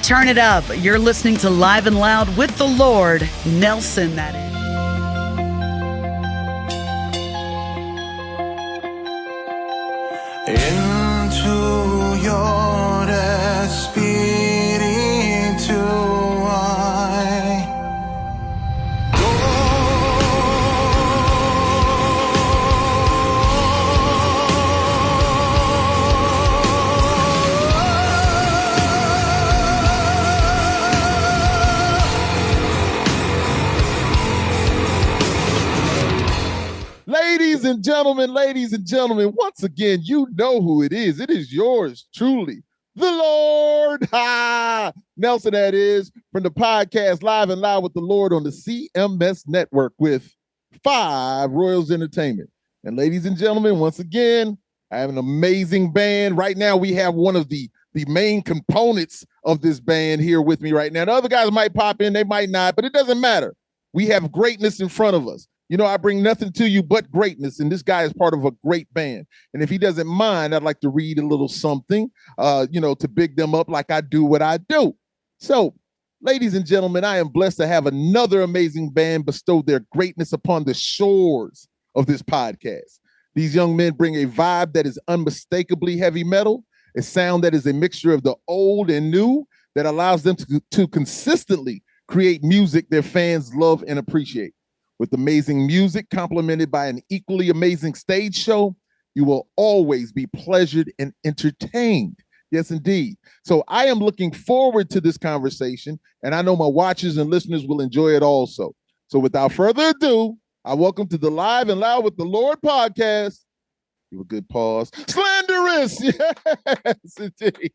Turn it up. You're listening to Live and Loud with the Lord, Nelson, that is. Into your espíritu I Ladies and gentlemen, once again, you know who it is. It is yours truly, the Lord. Nelson, that is, from the podcast Live and Loud with the Lord on the CMS Network with Five Royals Entertainment. And ladies and gentlemen, once again, I have an amazing band. Right now, we have one of the main components of this band here with me right now. The other guys might pop in, they might not, but it doesn't matter. We have greatness in front of us. You know, I bring nothing to you but greatness, and this guy is part of a great band. And if he doesn't mind, I'd like to read a little something, to big them up like I do what I do. So, ladies and gentlemen, I am blessed to have another amazing band bestow their greatness upon the shores of this podcast. These young men bring a vibe that is unmistakably heavy metal, a sound that is a mixture of the old and new that allows them to consistently create music their fans love and appreciate. With amazing music complemented by an equally amazing stage show, you will always be pleasured and entertained. Yes, indeed. So I am looking forward to this conversation, and I know my watchers and listeners will enjoy it also. So without further ado, I welcome to the Live and Loud with the Lord podcast. Give a good pause. Slanderus! Yes, indeed.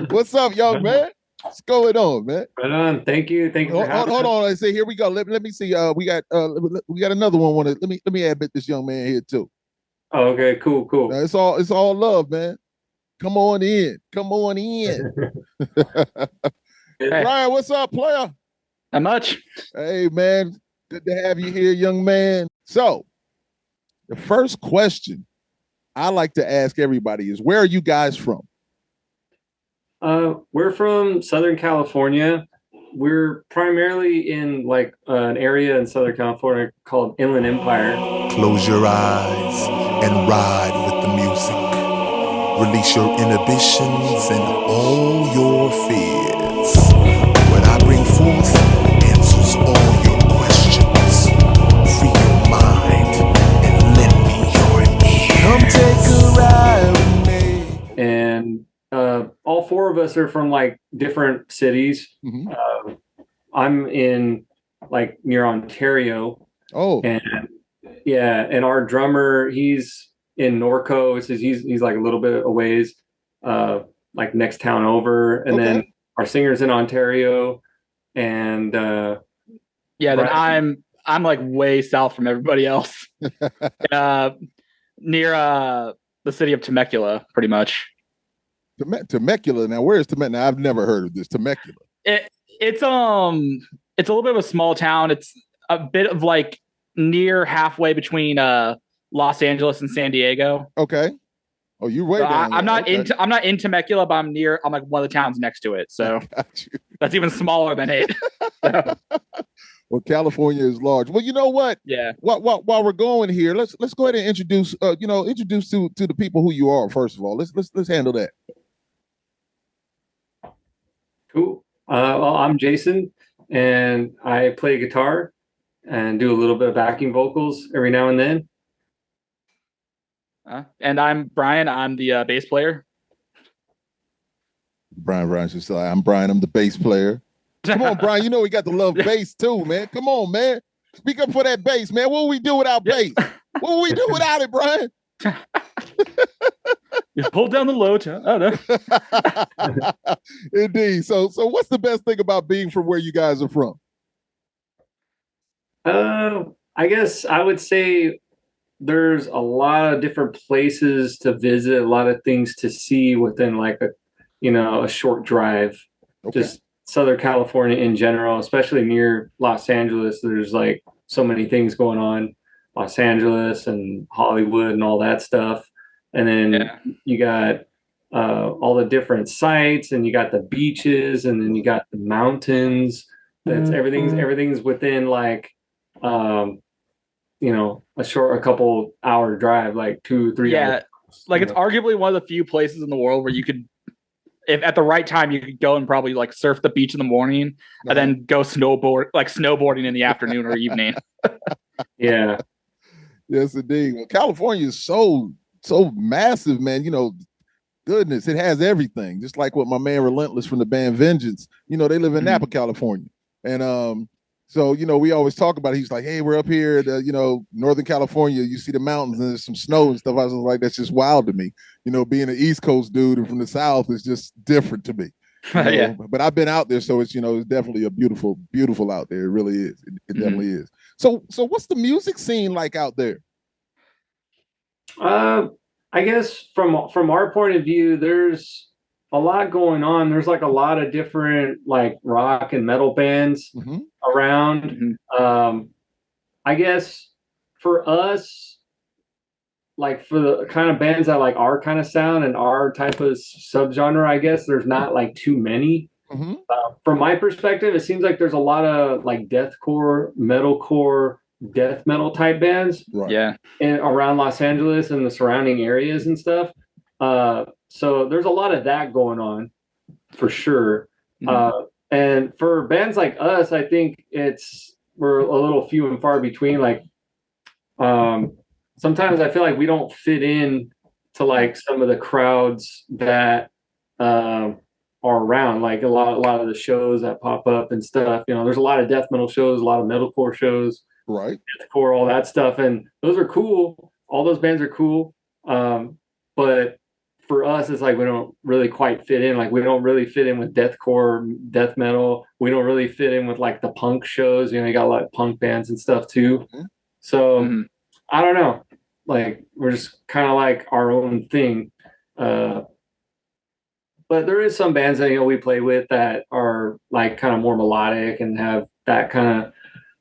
What's up, young man? What's going on, man? Right on. Thank you. Hold on. I say, here we go. Let me see. We got another one. Let me admit this young man here too. Oh, okay. Cool. It's all love, man. Come on in. Hey. Ryan, what's up, player? Not much. Hey, man. Good to have you here, young man. So, the first question I like to ask everybody is, where are you guys from? We're from Southern California. We're primarily in an area in Southern California called Inland Empire. Close your eyes and ride with the music. Release your inhibitions and all your fears. When I bring forth answers all your questions, free your mind and lend me your ears. Come take a ride with me. And all four of us are from different cities. Mm-hmm. I'm in near Ontario. Oh, and our drummer, he's in Norco. So he's a little bit a ways, next town over. And then our singer's in Ontario. And then I'm way south from everybody else. Near the city of Temecula, pretty much. Temecula. Now, where is Temecula? Now, I've never heard of this. Temecula. It's a little bit of a small town. It's a bit of near halfway between Los Angeles and San Diego. Okay. Oh, you're way down there. I'm not in Temecula, but I'm one of the towns next to it. So that's even smaller than it. Well, California is large. Well, you know what? Yeah. While we're going here, let's go ahead and introduce to the people who you are. First of all, let's handle that. Cool. Well, I'm Jason, and I play guitar and do a little bit of backing vocals every now and then. And I'm Brian. I'm the bass player. Brian should say, I'm Brian. I'm the bass player. Come on, Brian. You know we got to love bass too, man. Come on, man. Speak up for that bass, man. What would we do without bass? What would we do without it, Brian? You hold down the low tone. Oh, no. Indeed. So what's the best thing about being from where you guys are from? I guess I would say there's a lot of different places to visit, a lot of things to see within a short drive. Okay. Just Southern California in general, especially near Los Angeles. There's so many things going on, Los Angeles and Hollywood and all that stuff. And then you got all the different sites, and you got the beaches, and then you got the mountains. That's everything's within like a couple hour drive, like 2-3 hours. Like it's arguably one of the few places in the world where you could, if at the right time, you could go and probably like surf the beach in the morning and then go snowboarding in the afternoon or evening. Yeah. Yes, indeed. Well, California is so massive, man. Goodness, it has everything. Just like what my man Relentless from the band Vengeance. They live in Napa, California, and so we always talk about it. He's like, hey, we're up here, Northern California. You see the mountains and there's some snow and stuff. I was like, that's just wild to me. Being an East Coast dude and from the South is just different to me. Yeah. But I've been out there, so it's it's definitely a beautiful out there. It really is. It definitely is. So what's the music scene like out there? I guess from our point of view, there's a lot going on. There's like a lot of different like rock and metal bands around. I guess for us, like for the kind of bands that like our kind of sound and our type of subgenre, I guess there's not like too many. From my perspective, it seems like there's a lot of like deathcore, metalcore, death metal type bands, around Los Angeles and the surrounding areas and stuff. So there's a lot of that going on for sure. And for bands like us, I think we're a little few and far between. Like sometimes I feel like we don't fit in to like some of the crowds that are around, like a lot of the shows that pop up and stuff. There's a lot of death metal shows, a lot of metalcore shows, right? Deathcore, all that stuff, and those are cool. All those bands are cool, but for us, it's like we don't really quite fit in. Like we don't really fit in with deathcore, death metal. We don't really fit in with like the punk shows. You got a lot of punk bands and stuff too. So I don't know. Like we're just kind of like our own thing. But there is some bands that we play with that are like kind of more melodic and have that kind of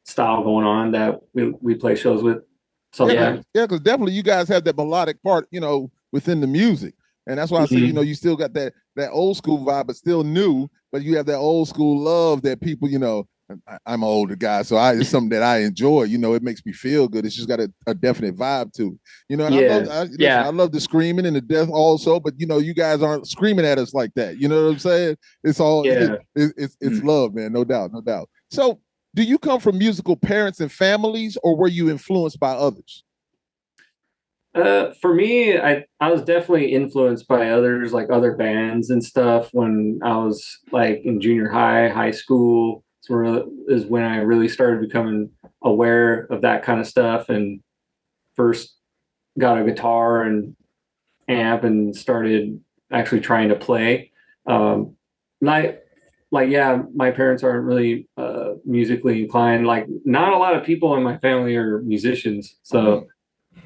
style going on that we play shows with sometimes. Yeah, because definitely you guys have that melodic part, within the music, and that's why I say, you still got that old school vibe, but still new. But you have that old school love that people, I'm an older guy, so it's something that I enjoy. It makes me feel good. It's just got a definite vibe to it. And I love the screaming and the death also, but you guys aren't screaming at us like that. You know what I'm saying? It's all it's love, man. No doubt. So, do you come from musical parents and families, or were you influenced by others? For me, I was definitely influenced by others, like other bands and stuff. When I was like in junior high school. Is when I really started becoming aware of that kind of stuff, and first got a guitar and amp and started actually trying to play. My parents aren't really musically inclined. Like not a lot of people in my family are musicians, so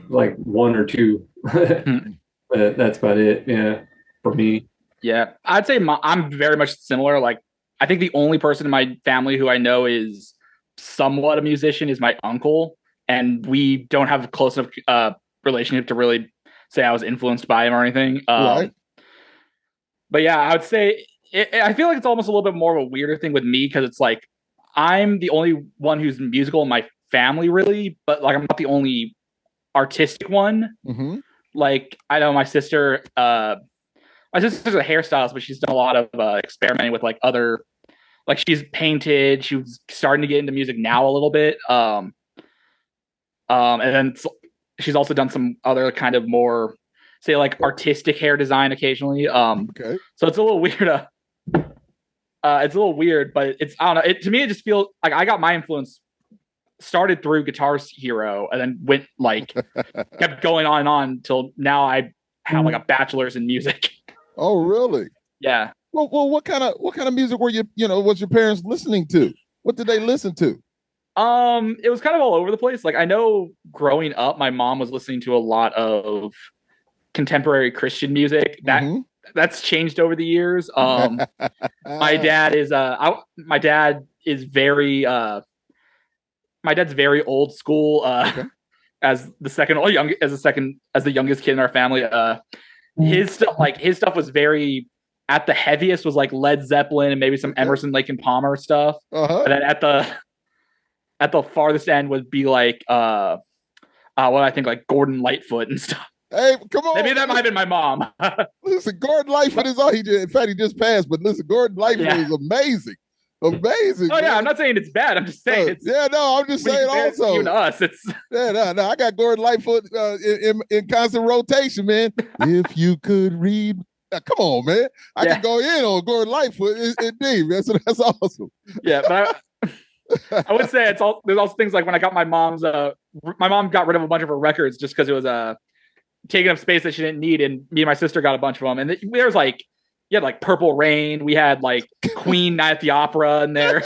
like one or two. But that's about it. Yeah, for me. Yeah, I'd say I'm very much similar. Like I think the only person in my family who I know is somewhat a musician is my uncle, and we don't have a close enough relationship to really say I was influenced by him or anything. Right. But yeah, I would say I feel like it's almost a little bit more of a weirder thing with me because it's like I'm the only one who's musical in my family, really, but like I'm not the only artistic one. Like I know my sister. My sister's a hairstylist, but she's done a lot of experimenting with like other, like she's painted. She was starting to get into music now a little bit. And then she's also done some other kind of more, say like artistic hair design occasionally. Okay. So it's a little weird. It's a little weird, but I don't know. To me, it just feels like I got my influence started through Guitar Hero and then went like kept going on and on till now I have like a bachelor's in music. Oh, really? Yeah. Well, what kind of music were was your parents listening to? What did they listen to? It was kind of all over the place. Like I know growing up, my mom was listening to a lot of contemporary Christian music. That's changed over the years. My dad is very old school. As the youngest kid in our family. his stuff was very at the heaviest was like Led Zeppelin and maybe some Emerson, Lake and Palmer stuff. And then at the farthest end would be like what I think like Gordon Lightfoot and stuff. Hey, come on. Maybe that might have been my mom. Listen, Gordon Lightfoot is all he did. In fact, he just passed, but listen, Gordon Lightfoot is amazing. Amazing. Oh, man. yeah, I'm not saying it's bad. I'm just saying it's. Yeah, no, I'm just saying also. Even us, it's. Yeah, no, I got Gordon Lightfoot in constant rotation, man. If you could read. Come on, man. I can go in on Gordon Lightfoot indeed, man. So that's awesome. Yeah, but I would say there's also things like when I got my mom got rid of a bunch of her records just because it was taking up space that she didn't need, and me and my sister got a bunch of them, and there was like you had like Purple Rain, we had like Queen Night at the Opera in there,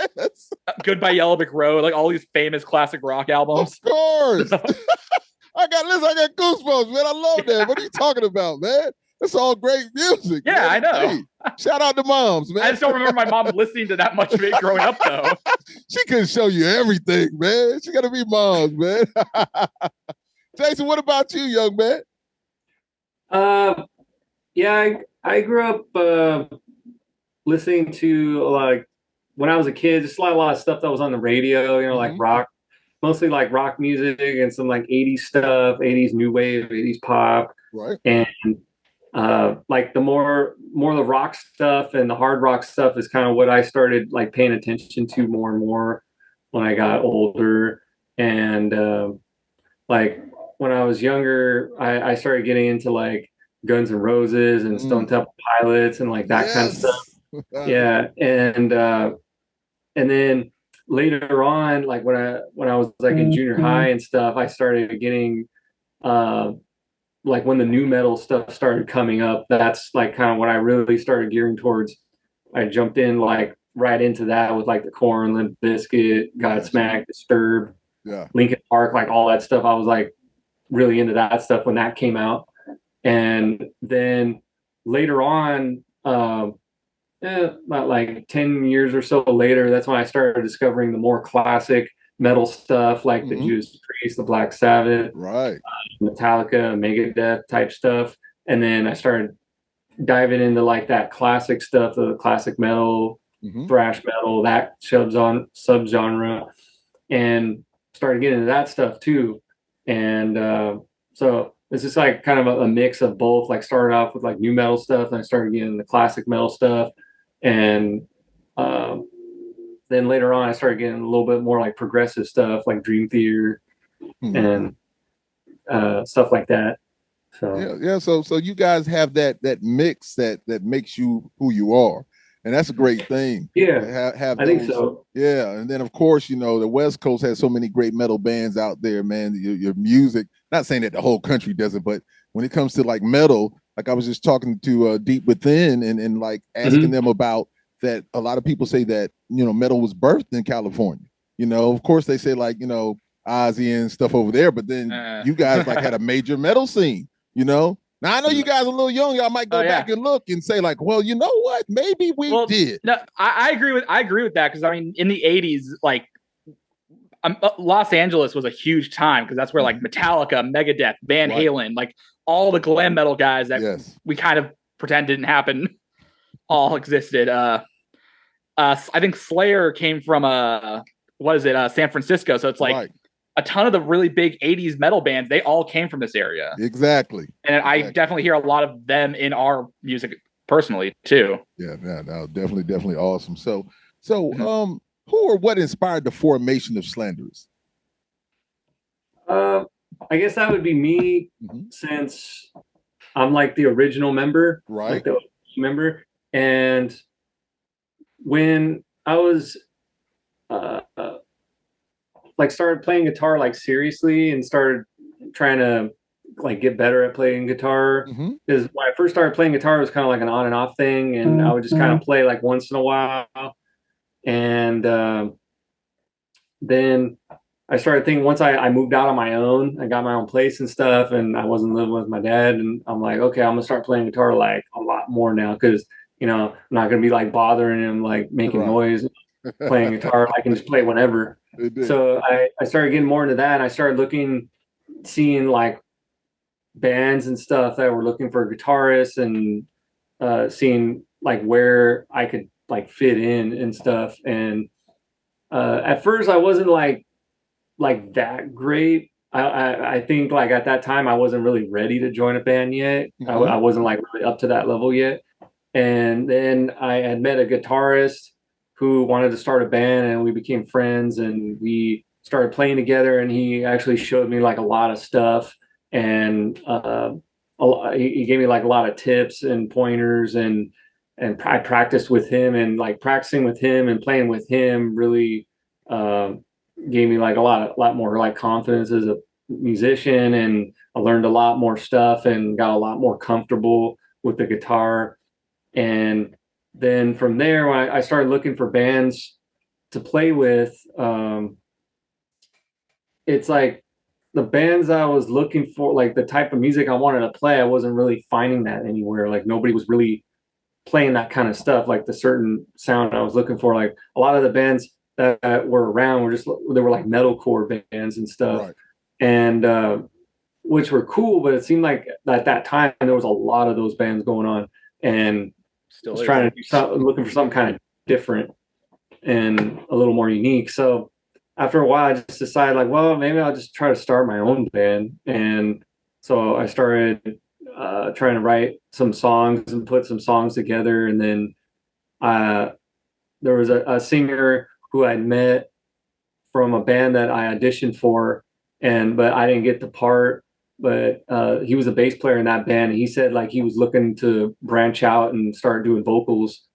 Goodbye Yellow Brick Road, like all these famous classic rock albums. Of course. I got goosebumps, man. I love that. What are you talking about, man? It's all great music. Yeah, man. I know. Hey, shout out to moms, man. I just don't remember my mom listening to that much of it growing up, though. She couldn't show you everything, man. She got to be moms, man. Jason, what about you, young man? Yeah, I grew up listening to like when I was a kid, just a lot of stuff that was on the radio, like rock, mostly like rock music and some like 80s stuff, 80s new wave, 80s pop. Right. And like the more the rock stuff and the hard rock stuff is kind of what I started like paying attention to more and more when I got older. And like when I was younger, I started getting into like Guns N' Roses and Stone Temple Pilots and like that kind of stuff. Yeah. And then later on, like when I was like in junior high and stuff, I started getting like when the new metal stuff started coming up, that's like kind of what I really started gearing towards. I jumped in like right into that with like the Korn, Limp Bizkit, Godsmack, Disturbed, Linkin Park, like all that stuff. I was like really into that stuff when that came out. And then later on, about like 10 years or so later, that's when I started discovering the more classic metal stuff like the Judas Priest, the Black Sabbath, Metallica, Megadeth type stuff. And then I started diving into like that classic stuff, the classic metal, thrash metal, that subgenre, and started getting into that stuff too. And so it's just like kind of a mix of both. Like started off with like new metal stuff, and I started getting the classic metal stuff, and then later on I started getting a little bit more like progressive stuff, like Dream Theater and stuff like that. So yeah. So you guys have that mix that makes you who you are, and that's a great thing. Yeah, I think so. Yeah, and then of course the West Coast has so many great metal bands out there, man. Your music. Not saying that the whole country doesn't, but when it comes to like metal, like I was just talking to Deep Within and like asking them about that. A lot of people say that metal was birthed in California. Of course they say like Ozzy and stuff over there, but then you guys like had a major metal scene. Now I know you guys are a little young. Y'all might go back and look and say like, well, you know what? Maybe we did. No, I agree with that because I mean in the 80s, like Los Angeles was a huge time because that's where like Metallica, Megadeth, Van Halen, like all the glam metal guys that we kind of pretend didn't happen, all existed. I think Slayer came from San Francisco, so it's like a ton of the really big 80s metal bands, they all came from this area. Exactly. And I definitely hear a lot of them in our music personally too. Yeah, no, definitely awesome. So who or what inspired the formation of Slanderus? I guess that would be me, since I'm like the original member, like the member. And when I was like started playing guitar like seriously and started trying to like get better at playing guitar, because when I first started playing guitar, it was kind of like an on and off thing, and I would just kind of play like once in a while. And then I started thinking, once I moved out on my own, I got my own place and stuff, and I wasn't living with my dad, and I'm like, okay, I'm gonna start playing guitar like a lot more now, because I'm not gonna be like bothering him, like making noise, playing guitar. I can just play whenever. So I started getting more into that, and I started seeing like bands and stuff that were looking for guitarists, and seeing like where I could like fit in and stuff. And at first I wasn't like that great. I think like at that time I wasn't really ready to join a band yet. I wasn't like really up to that level yet. And then I had met a guitarist who wanted to start a band, and we became friends, and we started playing together, and he actually showed me like a lot of stuff, and he gave me like a lot of tips and pointers, and I practiced with him, and like practicing with him and playing with him really gave me like a lot more like confidence as a musician, and I learned a lot more stuff and got a lot more comfortable with the guitar. And then from there, when I started looking for bands to play with, it's like the bands I was looking for, like the type of music I wanted to play, I wasn't really finding that anywhere. Like nobody was really playing that kind of stuff, like the certain sound I was looking for. Like a lot of the bands that were around were they were like metalcore bands and stuff, Right. and which were cool, but it seemed like at that time there was a lot of those bands going on, and Still was is. trying to do something, looking for something kind of different and a little more unique. So after a while, I just decided like, well, maybe I'll just try to start my own band. And so I started trying to write some songs and put some songs together. And then there was a singer who I'd met from a band that I auditioned for, but I didn't get the part. But he was a bass player in that band. And he said like he was looking to branch out and start doing vocals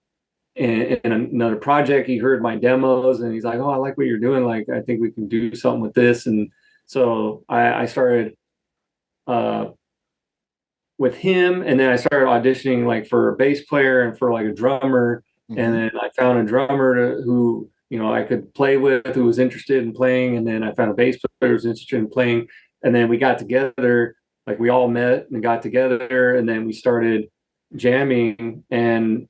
in another project. He heard my demos and he's like, "Oh, I like what you're doing. Like, I think we can do something with this." And so I started with him, and then I started auditioning like for a bass player and for like a drummer. And then I found a drummer who I could play with, who was interested in playing, and then I found a bass player who was interested in playing, and then we got together. Like we all met and got together, and then we started jamming, and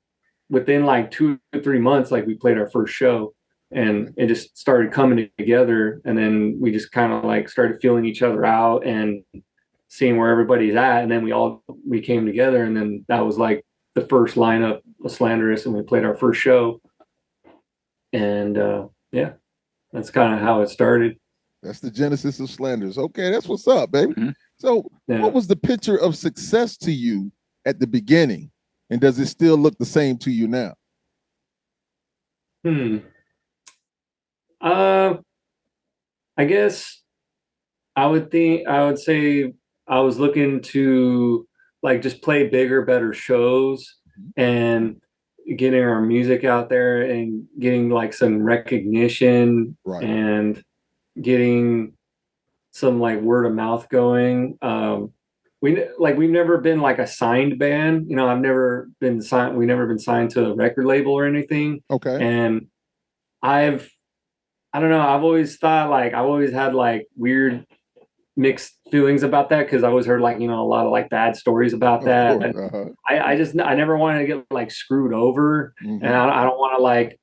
within like 2 or 3 months, like we played our first show, and it just started coming together. And then we just kind of like started feeling each other out and seeing where everybody's at. And then we came together, and then that was like the first lineup of Slanderus, and we played our first show. And yeah, that's kind of how it started. That's the genesis of Slanderus. Okay, that's what's up, baby. So what was the picture of success to you at the beginning? And does it still look the same to you now? I guess I would say I was looking to like just play bigger, better shows, and getting our music out there and getting like some recognition, Right. and getting some like word of mouth going. We've never been like a signed band. I've never been signed. We've never been signed to a record label or anything. Okay. And I don't know. I've always thought like I've always had like weird mixed feelings about that, because I always heard like a lot of like bad stories about that. And I never wanted to get like screwed over, and I don't want to like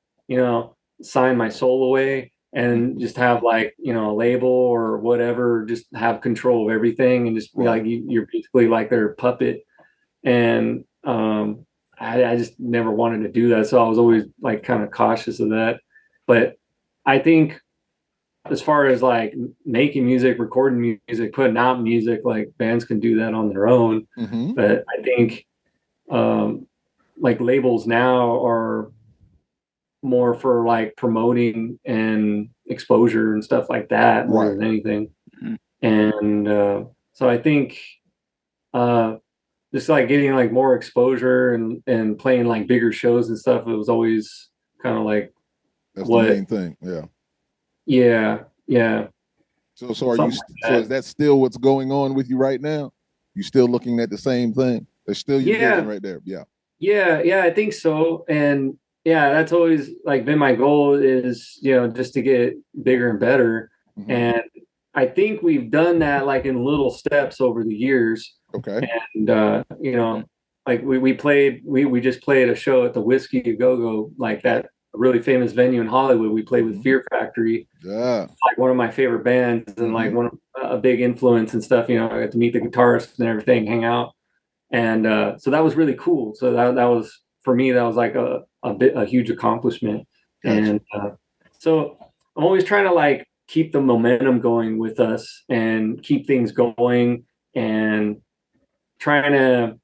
sign my soul away and just have like a label or whatever, just have control of everything, and just be like you're basically like their puppet. And I just never wanted to do that, so I was always like kind of cautious of that. But I think as far as like making music, recording music, putting out music, like bands can do that on their own. But I think like labels now are more for like promoting and exposure and stuff like that more than anything. And so I think just like getting like more exposure and playing like bigger shows and stuff, it was always kind of like that's the main thing. Yeah. So are you? So is that still what's going on with you right now? You still looking at the same thing? There's still your vision right there. Yeah, I think so. And yeah, that's always like been my goal, is just to get bigger and better. And I think we've done that like in little steps over the years. Okay. And like we just played a show at the Whiskey A Go Go like that really famous venue in Hollywood. We played with Fear Factory. Yeah. Like one of my favorite bands and like one of a big influence and stuff. You know, I got to meet the guitarists and everything, hang out. And so that was really cool. So that was, for me, that was like a huge accomplishment. Gotcha. And so I'm always trying to like keep the momentum going with us and keep things going and trying to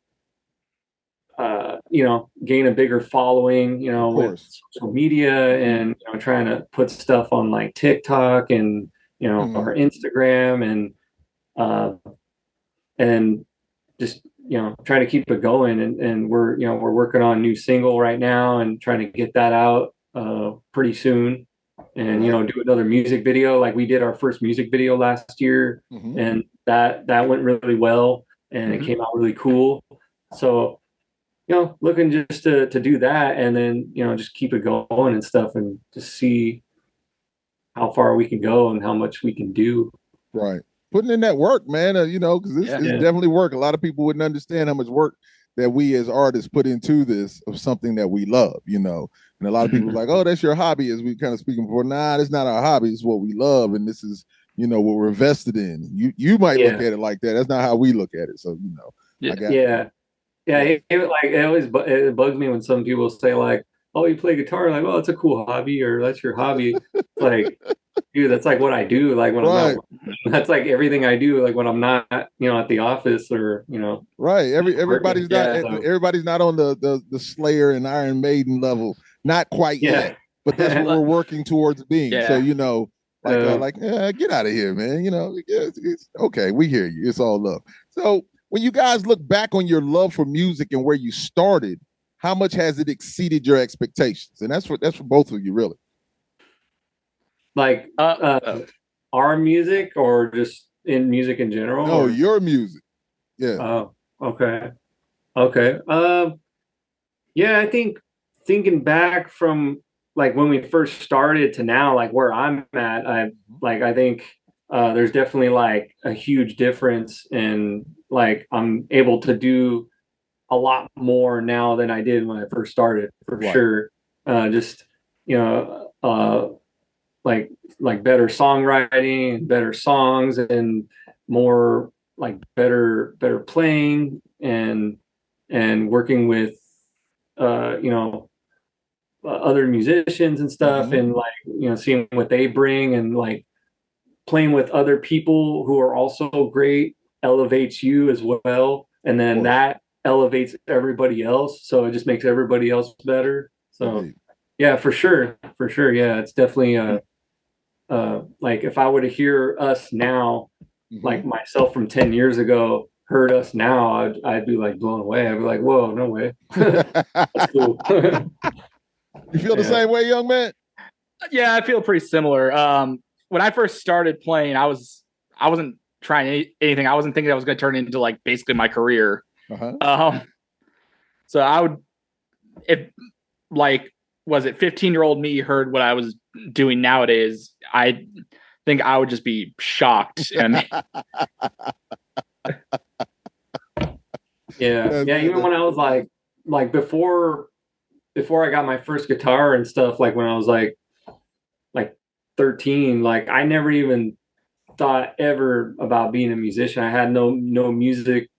you know, gain a bigger following, you know, with social media and, you know, trying to put stuff on like TikTok and, you know, our Instagram and just, you know, trying to keep it going. And we're, you know, we're working on a new single right now and trying to get that out pretty soon. And, you know, do another music video. Like we did our first music video last year and that went really well and it came out really cool. So, you know, looking just to do that and then, you know, just keep it going and stuff and just see how far we can go and how much we can do. Right. Putting in that work, man, you know, because this is definitely work. A lot of people wouldn't understand how much work that we as artists put into this of something that we love, you know. And a lot of people are like, oh, that's your hobby, as we kind of speaking before. Nah, that's not our hobby. It's what we love. And this is, you know, what we're invested in. You might look at it like that. That's not how we look at it. So, you know. It always it bugs me when some people say like, "Oh, you play guitar?" Like, "Oh, it's a cool hobby," or "That's your hobby." Like, dude, that's like what I do. Like when I'm not, that's like everything I do. Like when I'm not, you know, at the office or you know. Right. Everybody's not on the Slayer and Iron Maiden level. Not quite yet, but that's what we're working towards being. So you know, get out of here, man. You know, it's okay. We hear you. It's all love. So. When you guys look back on your love for music and where you started, how much has it exceeded your expectations? And that's for both of you, really. Like our music or just in music in general? No, your music. Yeah. Oh, okay. Yeah, I think thinking back from like when we first started to now, like where I'm at, I think there's definitely like a huge difference in like I'm able to do a lot more now than I did when I first started for sure. Just, you know, like better songwriting, better songs and more like better playing and working with, you know, other musicians and stuff and like, you know, seeing what they bring and like playing with other people who are also great elevates you as well. And then that elevates everybody else. So it just makes everybody else better. So yeah, for sure. Yeah, it's definitely like if I were to hear us now, like myself from 10 years ago, heard us now, I'd be like blown away. I'd be like, whoa, no way. That's cool. You feel the same way, young man? Yeah, I feel pretty similar. When I first started playing, I wasn't trying anything. I wasn't thinking I was going to turn it into like basically my career. So I would, if like, was it 15-year-old me heard what I was doing nowadays, I think I would just be shocked. Yeah. Even when I was like before I got my first guitar and stuff, like when I was like 13, like I never even thought ever about being a musician. I had no music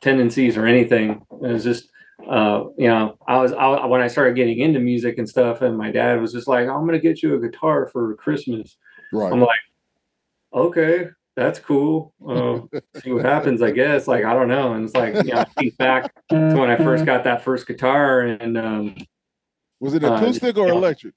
tendencies or anything. It was just you know, I when I started getting into music and stuff, and my dad was just like, "I'm gonna get you a guitar for Christmas." I'm like, "Okay, that's cool. See what happens, I guess." Like I don't know. And it's like, you know, I think back to when I first got that first guitar, and was it acoustic or electric?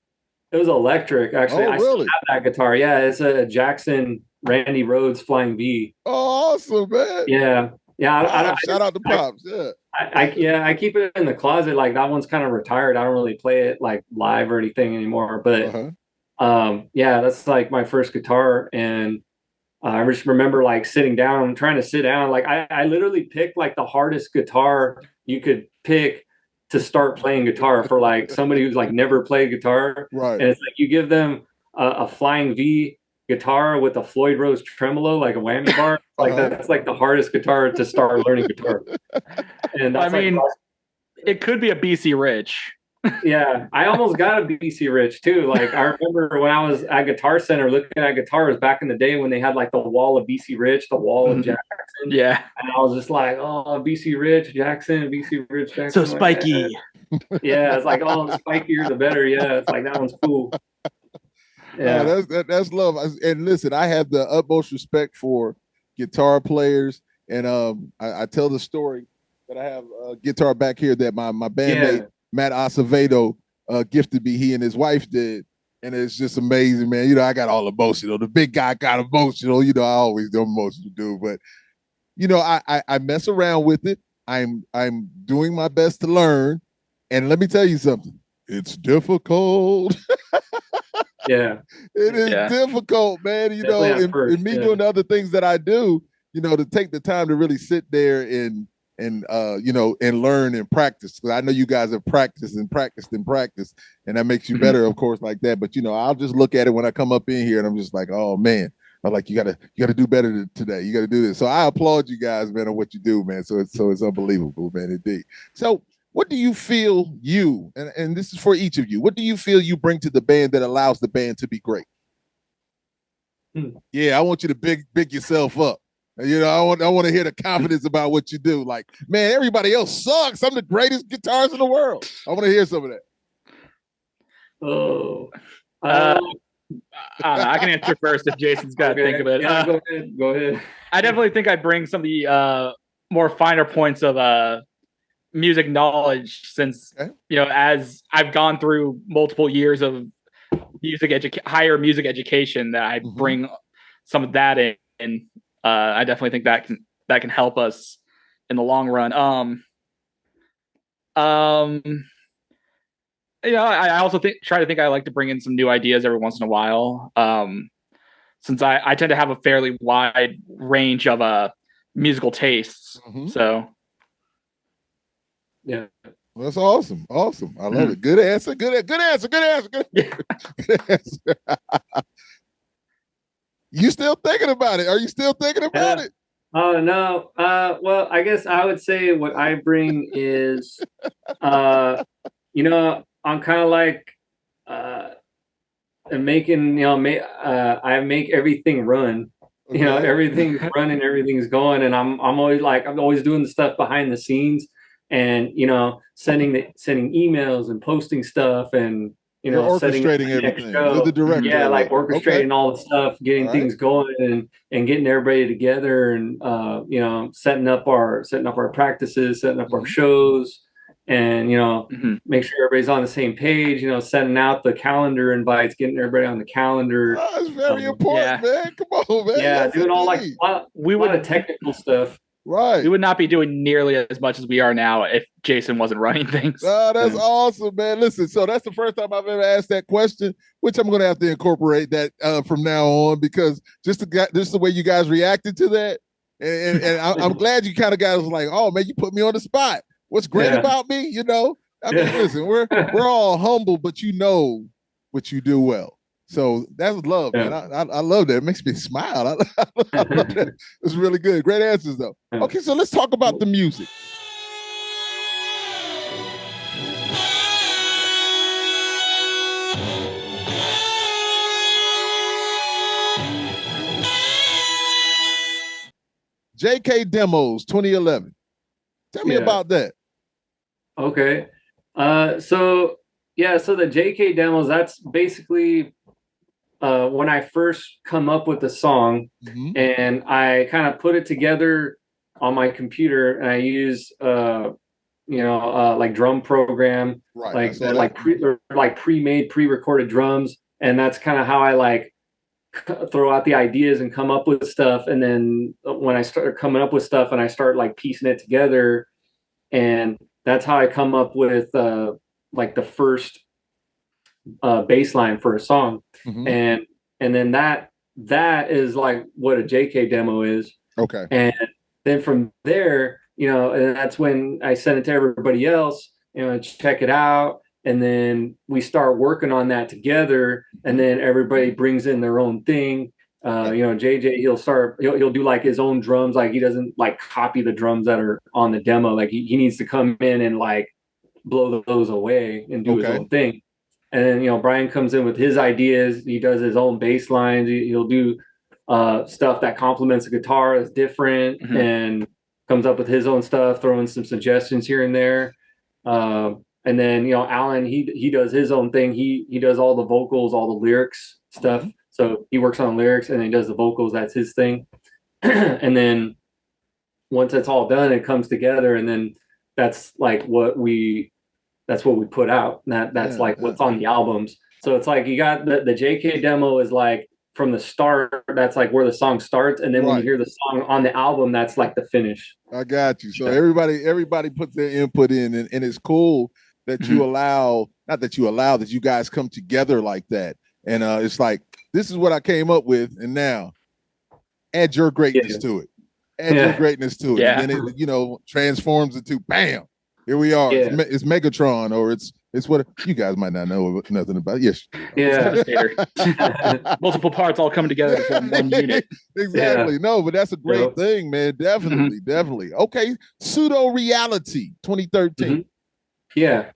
It was electric, actually. I still have that guitar. Yeah, it's a Jackson Randy Rhoads Flying V. Oh, awesome, man. Yeah. Shout out to Pops. I keep it in the closet. Like that one's kind of retired. I don't really play it like live or anything anymore. But yeah, that's like my first guitar. And I just remember like sitting down, trying to sit down. Like I literally picked like the hardest guitar you could pick to start playing guitar for like somebody who's like never played guitar. Right. And it's like you give them a Flying V guitar with a Floyd Rose tremolo, like a whammy bar. Like that's like the hardest guitar to start learning guitar. And that's I mean, it could be a BC Rich. Yeah, I almost got a BC Rich too. Like I remember when I was at Guitar Center looking at guitars back in the day when they had like the wall of BC Rich, the wall of Jackson. Yeah. And I was just like, oh, BC Rich, Jackson, BC Rich, Jackson. So spiky. Yeah, it's like, oh, the spikier the better. Yeah, it's like that one's cool. Yeah, that's love. And listen, I have the utmost respect for guitar players, and I tell the story that I have a guitar back here that my bandmate Matt Acevedo gifted me. He and his wife did, and it's just amazing, man. You know, I got all emotional. The big guy got emotional. You know, I always do emotional dude, but you know, I mess around with it. I'm doing my best to learn, and let me tell you something. It's difficult. Yeah, it is difficult, man. You know, and me doing the other things that I do, you know, to take the time to really sit there and you know, and learn and practice. Because I know you guys have practiced and practiced and practiced, and that makes you better, of course, like that. But you know, I'll just look at it when I come up in here, and I'm just like, oh man, I'm like, you gotta do better today. You gotta do this. So I applaud you guys, man, on what you do, man. So it's unbelievable, man, indeed. So what do you feel and this is for each of you, what do you feel you bring to the band that allows the band to be great? Yeah, I want you to big yourself up. You know, I want to hear the confidence about what you do. Like, man, everybody else sucks. I'm the greatest guitarist in the world. I want to hear some of that. Oh, I don't know. I can answer first if Jason's got to think of it. Yeah, go ahead. I definitely think I bring some of the more finer points of music knowledge, since you know, as I've gone through multiple years of higher music education, that I bring some of that in. And I definitely think that can help us in the long run. You know, I also try to think I like to bring in some new ideas every once in a while. Since I tend to have a fairly wide range of musical tastes. So yeah. Well, that's awesome. Awesome. I love it. Good answer. Good answer. Good answer. You still thinking about it? Are you still thinking about it? Oh, no. Well, I guess I would say what I bring is, you know, I'm kind of like making, you know, I make everything run. Okay. You know, everything's running, everything's going, and I'm always doing the stuff behind the scenes, and you know, sending emails and posting stuff, and you know, orchestrating everything. You're the director. Yeah, like orchestrating all the stuff, getting things going, and getting everybody together, and you know, setting up our practices, setting up our shows, and you know, make sure everybody's on the same page. You know, sending out the calendar invites, getting everybody on the calendar. Oh, that's very important, man. Come on, man. Yeah, doing all like a lot of technical stuff. Right. We would not be doing nearly as much as we are now if Jason wasn't running things. Oh, that's awesome, man. Listen, so that's the first time I've ever asked that question, which I'm going to have to incorporate that from now on, because just the way you guys reacted to that. And I'm glad you kind of guys was like, oh, man, you put me on the spot. What's great about me, you know? I mean, listen, we're all humble, but you know what you do well. So that's love, man. I love that. It makes me smile. I love that. It's really good. Great answers, though. Okay, so let's talk about the music. JK Demos 2011. Tell me about that. Okay. So the JK Demos, that's basically when I first come up with the song, and I kind of put it together on my computer, and I use like drum program, like pre-made, pre-recorded drums, and that's kind of how I like throw out the ideas and come up with stuff. And then when I start coming up with stuff and I start like piecing it together, and that's how I come up with like the first bass line for a song. And then that is like what a JK demo is. Okay. And then from there, you know, and that's when I send it to everybody else, you know, check it out. And then we start working on that together, and then everybody brings in their own thing. You know, JJ, he'll do like his own drums. Like he doesn't like copy the drums that are on the demo. Like he needs to come in and like blow those away and do his Okay. own thing. And then, you know, Brian comes in with his ideas. He does his own bass lines. He'll do stuff that complements the guitar that's different, and comes up with his own stuff, throwing some suggestions here and there. And then, you know, Alan, he does his own thing. He does all the vocals, all the lyrics stuff. So he works on lyrics and then he does the vocals. That's his thing. And then once it's all done, it comes together, and then that's like what we put out. That's like what's on the albums. So it's like you got the JK demo is like from the start, that's like where the song starts, and then when you hear the song on the album, that's like the finish. I got you. So everybody puts their input in, and it's cool that you allow, not that you allow, that you guys come together like that. And it's like, this is what I came up with, and now add your greatness to it. Add your greatness to it. Yeah. And then it, you know, transforms into bam. Here we are. Yeah. It's Megatron, or it's what you guys might not know nothing about. Yes. Yeah. Multiple parts all come together to form one unit. Exactly. Yeah. No, but that's a great thing, man. Definitely, definitely. Okay. Pseudo Reality 2013. Yeah.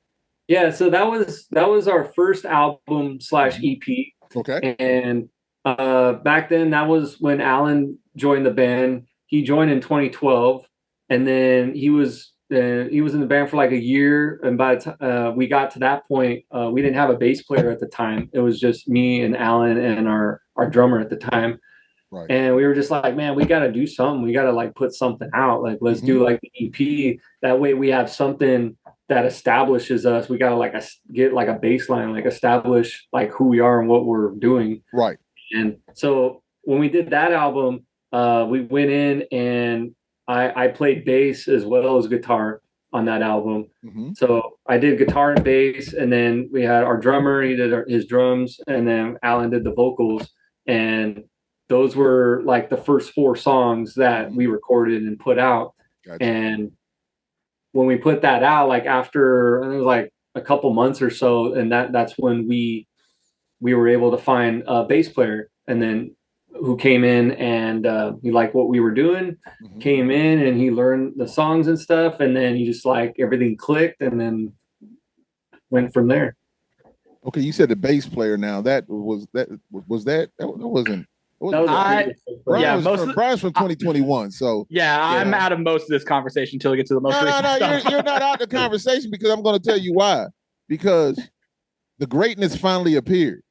Yeah. So that was our first album / EP. Okay. And back then, that was when Alan joined the band. He joined in 2012, and then he was in the band for like a year. And by the time we got to that point, we didn't have a bass player at the time. It was just me and Alan and our drummer at the time. Right. And we were just like, man, we got to do something. We got to like put something out. Like, let's do like the EP. That way we have something that establishes us. We got to like get like a baseline, like establish like who we are and what we're doing. Right. And so when we did that album, we went in and I played bass as well as guitar on that album. So I did guitar and bass, and then we had our drummer, he did his drums, and then Alan did the vocals. And those were like the first 4 songs that we recorded and put out. Gotcha. And when we put that out, like after, it was like a couple months or so, and that's when we were able to find a bass player, and then who came in and he liked what we were doing, came in and he learned the songs and stuff, and then he just like everything clicked, and then went from there. Okay, you said the bass player. Now that wasn't. Brian's from 2021. So I'm out of most of this conversation until we get to the most. No, you're not out of the conversation, because I'm going to tell you why. Because the greatness finally appeared.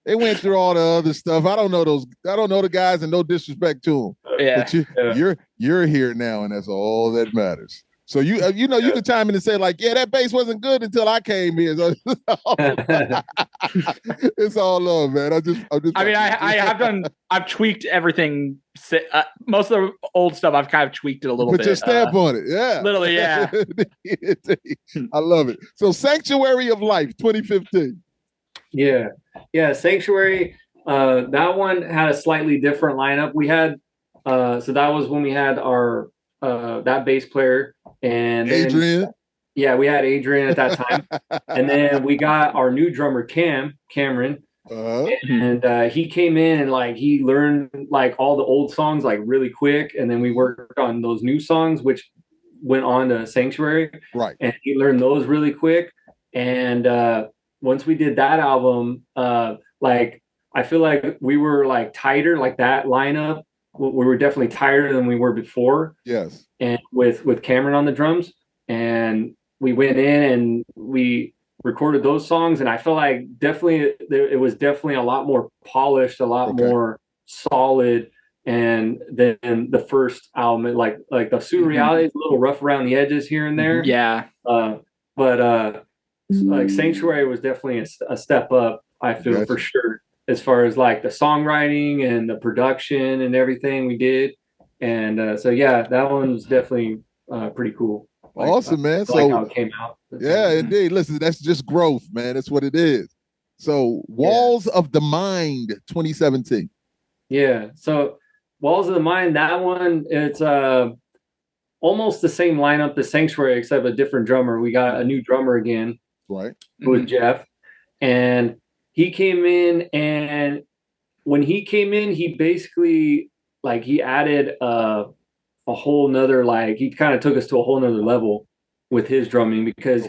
They went through all the other stuff. I don't know the guys, and no disrespect to them. Yeah. But you're here now, and that's all that matters. So you can chime in and say like, yeah, that bass wasn't good until I came here. So it's all love, man. I've tweaked everything. Most of the old stuff, I've kind of tweaked it a little bit. Put your stamp on it, yeah. Literally, yeah. I love it. So Sanctuary of Life, 2015. Yeah, Sanctuary. That one had a slightly different lineup. We had so that was when we had our that bass player, and then, Adrian. Yeah, we had Adrian at that time, and then we got our new drummer Cameron, and he came in and like he learned like all the old songs like really quick, and then we worked on those new songs, which went on to Sanctuary. Right, and he learned those really quick, and once we did that album, like I feel like we were like tighter, like that lineup. We were definitely tighter than we were before. Yes. And with Cameron on the drums, and we went in and we recorded those songs, and I feel like it was definitely a lot more polished, a lot more solid, and then the first album, like the Pseudo Reality is a little rough around the edges here and there. Yeah. But like Sanctuary was definitely a step up, I feel, for sure, as far as like the songwriting and the production and everything we did. And so yeah, that one was definitely pretty cool. Like, awesome, man. So like how it came out. Yeah, indeed. Listen, that's just growth, man. That's what it is. So Walls of the Mind 2017. Yeah. So Walls of the Mind, that one, it's almost the same lineup, the Sanctuary, except a different drummer. We got a new drummer again. Right. With Jeff. And he came in, and when he came in, he basically like he added a whole nother, like he kind of took us to a whole nother level with his drumming, because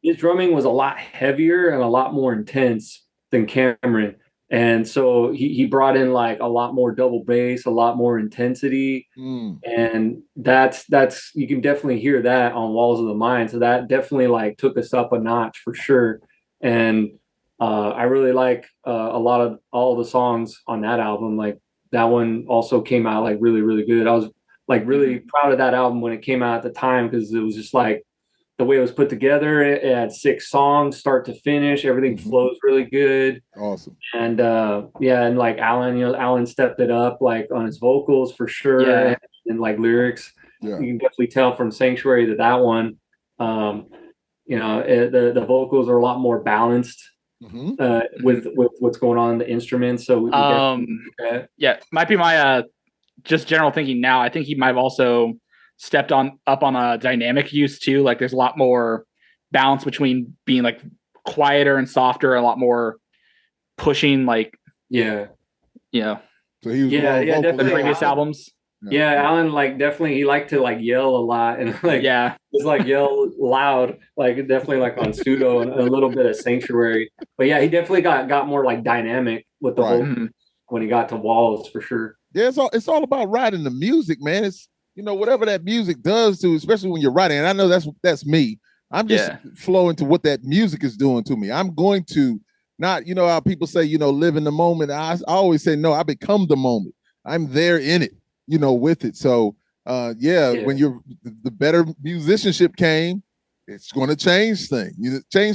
his drumming was a lot heavier and a lot more intense than Cameron. And so he brought in like a lot more double bass, a lot more intensity. And that's you can definitely hear that on Walls of the Mind. So that definitely like took us up a notch for sure. And I really like a lot of all the songs on that album. Like that one also came out like really, really good. I was like really proud of that album when it came out at the time, because it was just like the way it was put together. It had 6 songs, start to finish. Everything flows really good. Awesome. And yeah, and like Alan stepped it up like on his vocals for sure, and like lyrics. Yeah. You can definitely tell from Sanctuary that one, the vocals are a lot more balanced with what's going on in the instruments. So we might be my just general thinking now. I think he might have also stepped up on a dynamic use too. Like there's a lot more balance between being like quieter and softer, a lot more pushing, like So he was definitely previous albums. Yeah, Alan like definitely he liked to like yell a lot and like just like yell loud, like definitely like on Pseudo and a little bit of Sanctuary. But yeah, he definitely got more like dynamic with the whole when he got to Walls for sure. Yeah, it's all about writing the music, man. It's whatever that music does to, especially when you're writing. And I know that's me. I'm just flowing to what that music is doing to me. I'm going to not, how people say, live in the moment. I always say, no, I become the moment. I'm there in it, with it. So, when the better musicianship came, it's going to change things.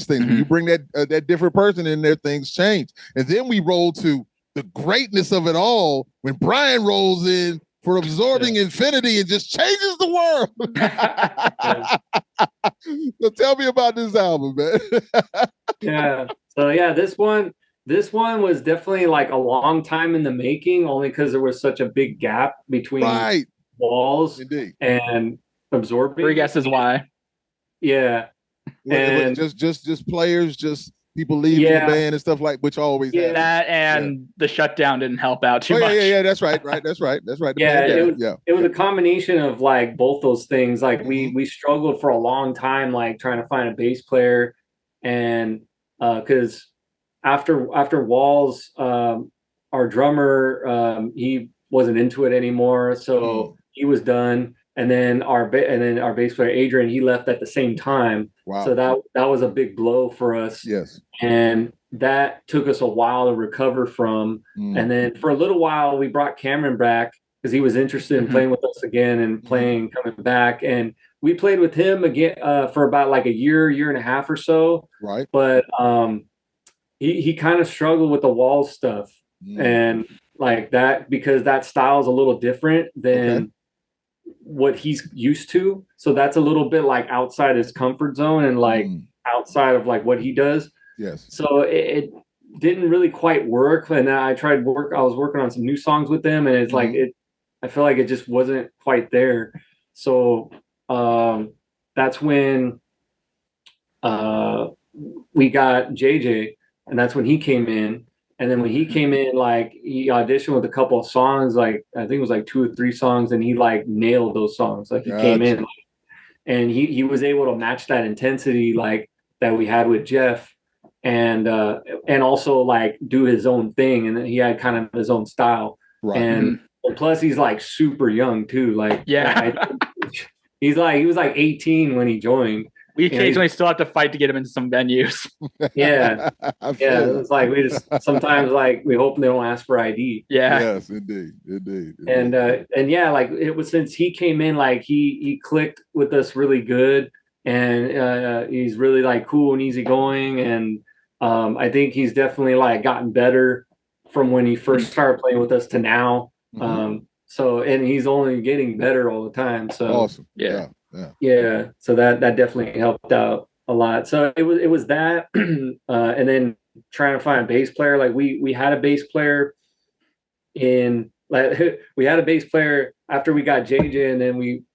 When you bring that different person in there, things change. And then we roll to the greatness of it all when Brian rolls in for absorbing infinity and just changes the world. So tell me about this album, man. So this one was definitely like a long time in the making, only because there was such a big gap between Walls and Absorbing. Three guesses why. Yeah. And just players, just people leaving the band and stuff like, which always happens. That and the shutdown didn't help out too much. That's right. That's right. It was a combination of like both those things. Like we struggled for a long time, like trying to find a bass player, and because after Walls, our drummer he wasn't into it anymore, so he was done. And then our bass player Adrian, he left at the same time. Wow. So that was a big blow for us. Yes. And that took us a while to recover from. And then for a little while, we brought Cameron back because he was interested in playing with us again and coming back. And we played with him again for about like a year and a half or so. Right. But he kind of struggled with the Walls stuff and like that, because that style is a little different than what he's used to. So that's a little bit like outside his comfort zone and like outside of like what he does. Yes. So it didn't really quite work. And I was working on some new songs with them, and it's like I feel like it just wasn't quite there. So that's when we got JJ, and that's when he came in. And then when he came in, like he auditioned with a couple of songs, like I think it was like 2 or 3 songs, and he like nailed those songs. Like he came in, and he was able to match that intensity like that we had with Jeff, and also like do his own thing. And then he had kind of his own style. Right. And plus he's like super young too. Like he was like 18 when he joined. We occasionally still have to fight to get him into some venues. It's like we just sometimes like we hope they don't ask for ID. Yes, indeed. And yeah, like it was since he came in, like he clicked with us really good, and he's really like cool and easygoing, and I think he's definitely like gotten better from when he first started playing with us to now. So and he's only getting better all the time. So awesome. Yeah, so that definitely helped out a lot. So it was that, and then trying to find a bass player. Like we had a bass player we had a bass player after we got JJ, and then we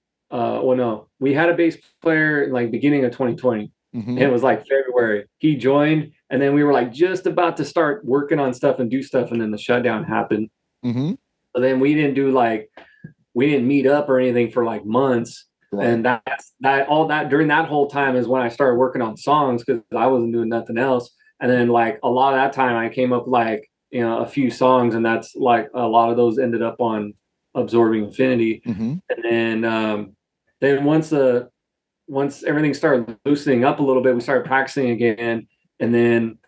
had a bass player in like beginning of 2020. And it was like February. He joined, and then we were like just about to start working on stuff and do stuff, and then the shutdown happened. So then we didn't meet up or anything for like months. Right. And that during that whole time is when I started working on songs because I wasn't doing nothing else. And then like a lot of that time I came up like, a few songs, and that's like a lot of those ended up on Absorbing Infinity. Mm-hmm. And then once everything started loosening up a little bit, we started practicing again. And then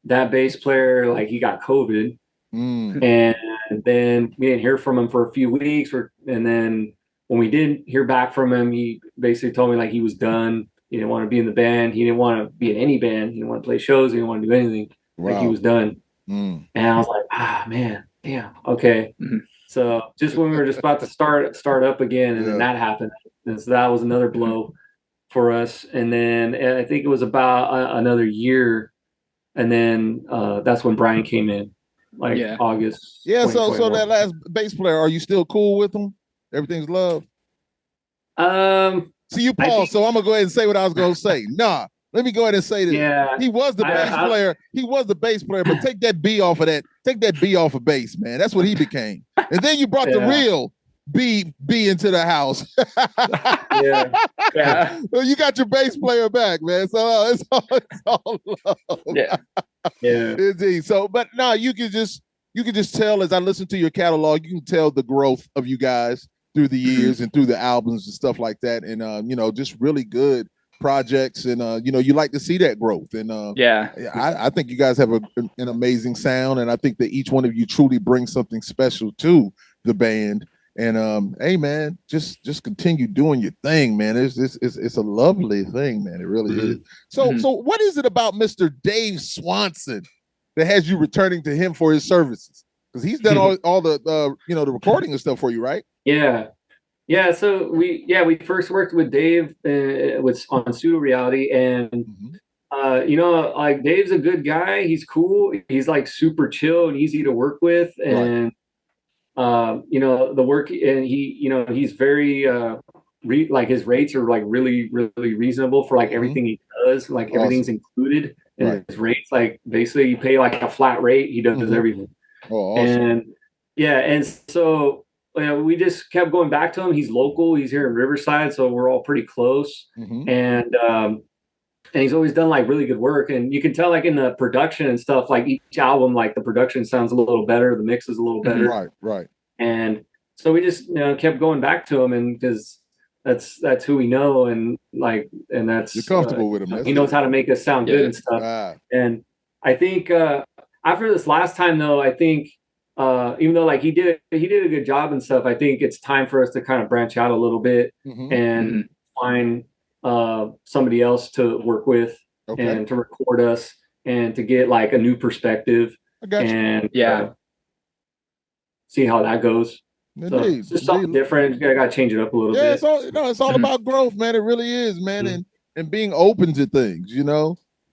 that bass player, like, he got COVID. And then we didn't hear from him for a few weeks. And then when we did hear back from him, he basically told me like he was done. He didn't want to be in the band. He didn't want to be in any band. He didn't want to play shows. He didn't want to do anything. Wow. Like, he was done. And I was like, man, damn. Okay. So just when we were just about to start up again, and then that happened. And so that was another blow for us. And then I think it was about another year. And then that's when Brian came in, like August. Yeah. So that last bass player, are you still cool with him? Everything's love. See, you paused, so I'm gonna go ahead and say what I was gonna say. Nah, let me go ahead and say this. Yeah, he was the bass player. He was the bass player, but take that B off of that. Take that B off of bass, man. That's what he became. And then you brought the real B into the house. Yeah. Well, you got your bass player back, man. So it's all love. Yeah. Indeed. So, but no, you can just tell as I listen to your catalog, you can tell the growth of you guys through the years and through the albums and stuff like that. And just really good projects. And you like to see that growth. And I think you guys have an amazing sound, and I think that each one of you truly brings something special to the band. And hey, man, just continue doing your thing, man. It's a lovely thing, man. It really is. So what is it about Mr. Dave Swanson that has you returning to him for his services? Because he's done all the the recording and stuff for you, right? Yeah. So we first worked with Dave on Pseudo Reality, and like, Dave's a good guy. He's cool. He's like super chill and easy to work with, and the work, and he's very like, his rates are like really, really reasonable for like everything he does. Like, everything's included in his rates. Like, basically you pay like a flat rate. He does everything. Oh, awesome. And so we just kept going back to him. He's local. He's here in Riverside, so we're all pretty close. And he's always done like really good work. And you can tell like in the production and stuff, like each album, like the production sounds a little better. The mix is a little better. Right. And so we just kept going back to him, and because that's who we know, and that's, you're comfortable with him. He knows how to make us sound good and stuff. And I think after this last time, though, I think even though like he did a good job and stuff, I think it's time for us to kind of branch out a little bit and find somebody else to work with and to record us and to get like a new perspective. I got you. And see how that goes. So it's just something different. I got to change it up a little bit. It's all about growth, man. It really is, man. And being open to things,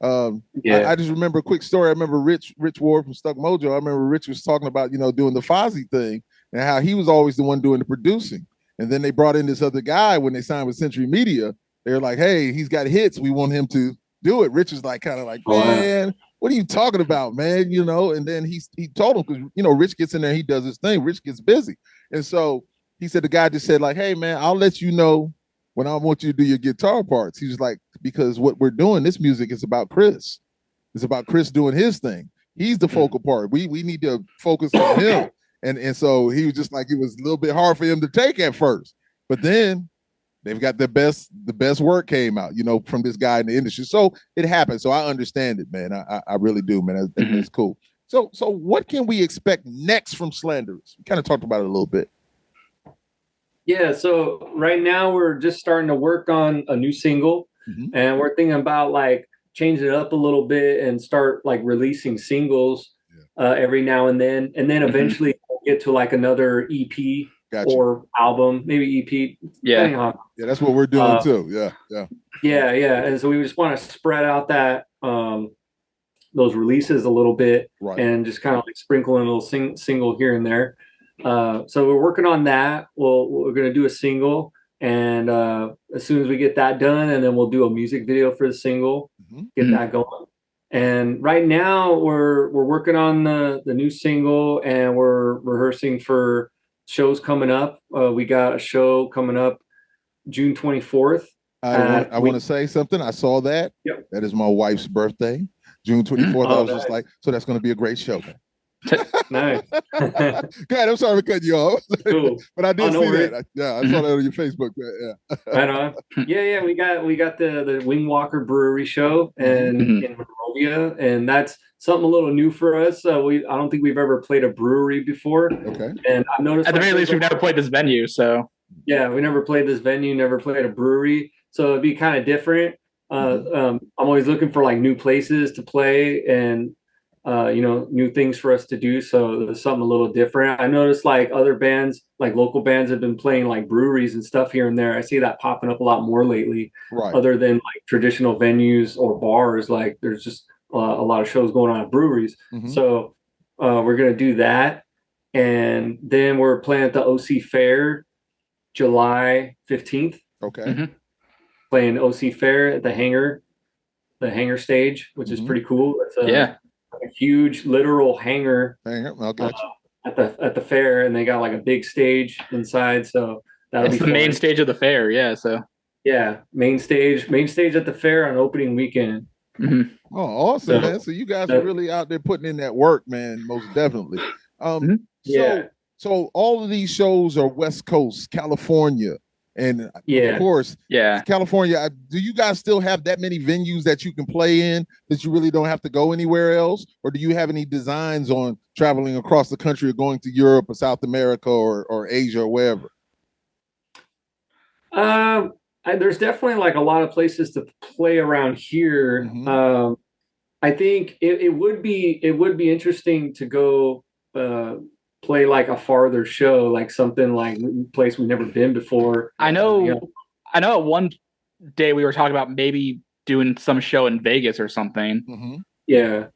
I just remember a quick story. I remember Rich Ward from Stuck Mojo. I remember Rich was talking about, doing the Fozzy thing and how he was always the one doing the producing. And then they brought in this other guy when they signed with Century Media. They're like, hey, he's got hits. We want him to do it. Rich is like, kind of like, man, what are you talking about, man? And then he told him, because, Rich gets in there, he does his thing. Rich gets busy. And so he said, the guy just said like, hey, man, I'll let you know when I want you to do your guitar parts. He was like, because what we're doing, this music is about Chris. It's about Chris doing his thing. He's the focal part. We need to focus on him. And so he was just like, it was a little bit hard for him to take at first. But then they've got the best work came out, from this guy in the industry. So it happened. So I understand it, man. I really do, man. That's cool. So what can we expect next from Slanderus? We kind of talked about it a little bit. Yeah, so right now we're just starting to work on a new single, and we're thinking about like changing it up a little bit and start like releasing singles every now and then eventually we'll get to like another EP or album, maybe EP. Yeah, that's what we're doing too. Yeah. And so we just want to spread out that those releases a little bit, and just kind of like sprinkle in a little single here and there. So we're working on that. We're going to do a single, and as soon as we get that done, and then we'll do a music video for the single, get that going. And right now we're working on the new single, and we're rehearsing for shows coming up. We got a show coming up June 24th. I want to say something. I saw that. Yep. That is my wife's birthday, June 24th. I was nice. just like, so that's going to be a great show, man. Nice. Go ahead. I'm sorry for cutting you off. Cool. But I did no see worries. that. I saw that on your Facebook. Yeah. Right on. Yeah. We got the Wing Walker Brewery show and in Monrovia, and that's something a little new for us. I don't think we've ever played a brewery before. Okay. And I've noticed at the very least we've never played this venue, so yeah, we never played this venue, never played a brewery, so it'd be kind of different. I'm always looking for like new places to play and new things for us to do. So there's something a little different. I noticed like other bands, like local bands, have been playing like breweries and stuff here and there. I see that popping up a lot more lately. Right. Other than like traditional venues or bars, like there's just a lot of shows going on at breweries. So we're gonna do that, and then we're playing at the OC Fair, July 15th. Okay. Playing OC Fair at the hangar stage, which is pretty cool. It's a huge literal hangar. I'll get you. At the fair, and they got like a big stage inside, so that'll be it's the fun. main stage of the fair. Main stage at the fair on opening weekend. Oh, awesome, man. So you guys are really out there putting in that work, man, most definitely. So all of these shows are West Coast, California, and of course, California. Do you guys still have that many venues that you can play in that you really don't have to go anywhere else? Or do you have any designs on traveling across the country or going to Europe or South America or Asia or wherever? There's definitely like a lot of places to play around here. I think it would be interesting to go play like a farther show, like something like a place we've never been before. I know at one day we were talking about maybe doing some show in Vegas or something. Yeah.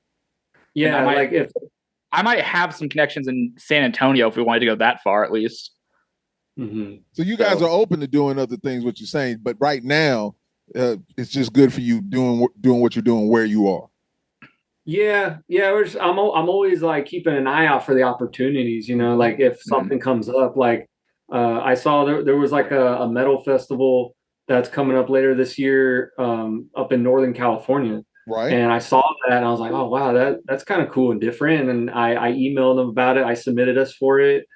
I might have some connections in San Antonio if we wanted to go that far, at least. So you guys are open to doing other things, what you're saying, but right now it's just good for you doing what you're doing where you are. I'm always like keeping an eye out for the opportunities, like if something comes up, like I saw there was like a metal festival that's coming up later this year up in Northern California. Right. And I saw that and I was like, oh wow, that's kind of cool and different. And I emailed them about it. I submitted us for it.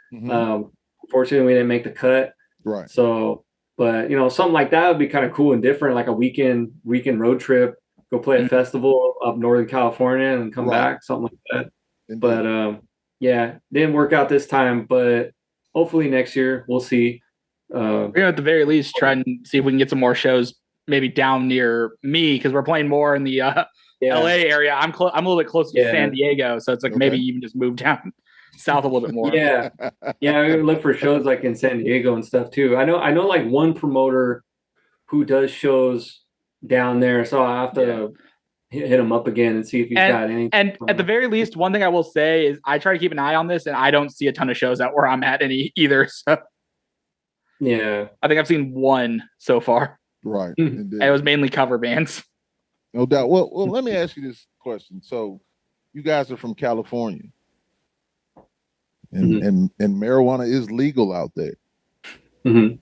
Unfortunately, we didn't make the cut. Right. So, but something like that would be kind of cool and different, like a weekend road trip, go play a festival up Northern California and come back, something like that. Indeed. But didn't work out this time, but hopefully next year we'll see. We're gonna at the very least try and see if we can get some more shows maybe down near me, because we're playing more in the LA area. I'm a little bit closer to San Diego, so it's like maybe even just move down south a little bit more. We look for shows like in San Diego and stuff too. I know like one promoter who does shows down there, so I have to hit him up again and see if he's got anything. And at the very least, one thing I will say is I try to keep an eye on this, and I don't see a ton of shows out where I'm at any either. So I think I've seen one so far. Right. And it was mainly cover bands. No doubt. Well, let me ask you this question. So you guys are from California. And marijuana is legal out there. I'm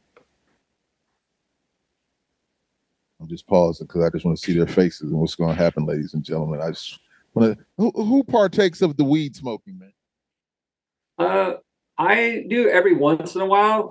just pausing because I just want to see their faces and what's going to happen, ladies and gentlemen. I just want to. Who partakes of the weed smoking, man? I do every once in a while.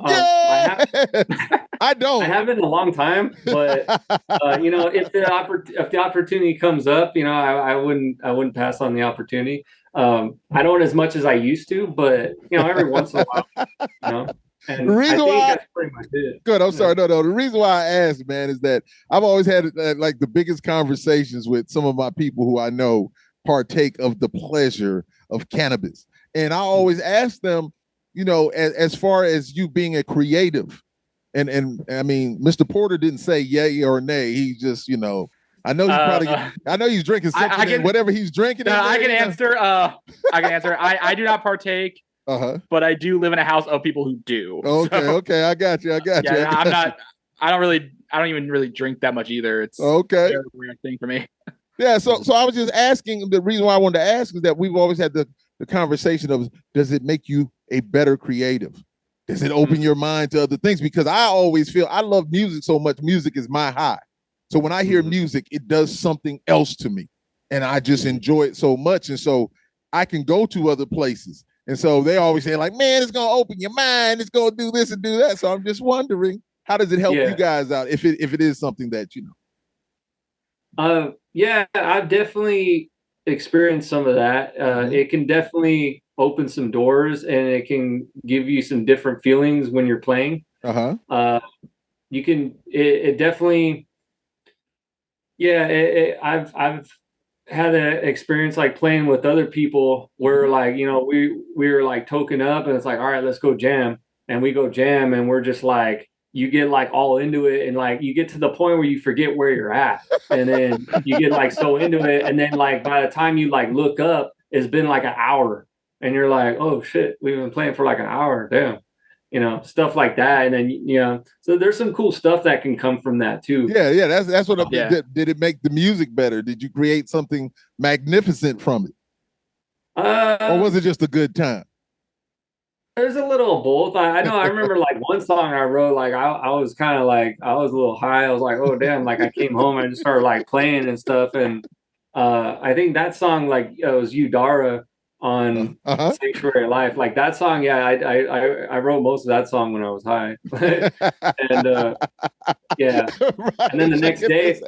I don't. I haven't in a long time, but if the opportunity comes up, I wouldn't pass on the opportunity. I don't as much as I used to, but every once in a while, And the reason that's pretty much it. Good. I'm sorry. No. The reason why I asked, man, is that I've always had like the biggest conversations with some of my people who I know partake of the pleasure of cannabis, and I always ask them, as far as you being a creative, and I mean, Mr. Porter didn't say yay or nay. He just, I know he's I know he's drinking something. Whatever he's drinking. I can answer. I can answer. I do not partake. But I do live in a house of people who do. Okay. I got you. I'm not. I don't even really drink that much either. It's a very weird thing for me. Yeah. So I was just asking. The reason why I wanted to ask is that we've always had the conversation of, does it make you a better creative? Does it open your mind to other things? Because I always feel I love music so much. Music is my high. So when I hear music, it does something else to me. And I just enjoy it so much. And so I can go to other places. And so they always say, like, man, it's going to open your mind. It's going to do this and do that. So I'm just wondering, how does it help you guys out if it is something that, you know? Yeah, I've definitely experienced some of that. It can definitely open some doors, and it can give you some different feelings when you're playing. You can, it definitely, I've had an experience like playing with other people where, like, you know, we were like token up, and it's like, all right, let's go jam, and we go jam, and we're just like, you get like all into it, and like you get to the point where you forget where you're at, and then you get like so into it, and then like by the time you like look up, it's been like an hour, and you're like, oh shit, we've been playing for like an hour, damn, you know, stuff like that. And then, you know, so there's some cool stuff that can come from that too. Yeah, that's what did it make the music better? Did you create something magnificent from it, or was it just a good time? There's a little of both. I know. I remember like one song I wrote. Like I was kind of like, I was a little high. I was like, oh damn! Like I came home and I just started like playing and stuff. And I think that song, like, it was Udara on Sanctuary of Life. Like that song, yeah. I wrote most of that song when I was high. And yeah. Right. And then the next day.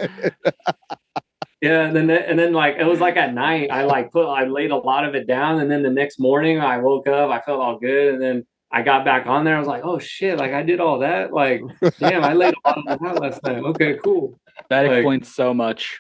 Yeah, and then like it was like at night, I laid a lot of it down, and then the next morning I woke up, I felt all good, and then I got back on there. I was like, oh shit, like I did all that, like damn, I laid a lot of it out last night. Okay, cool. That explains so much.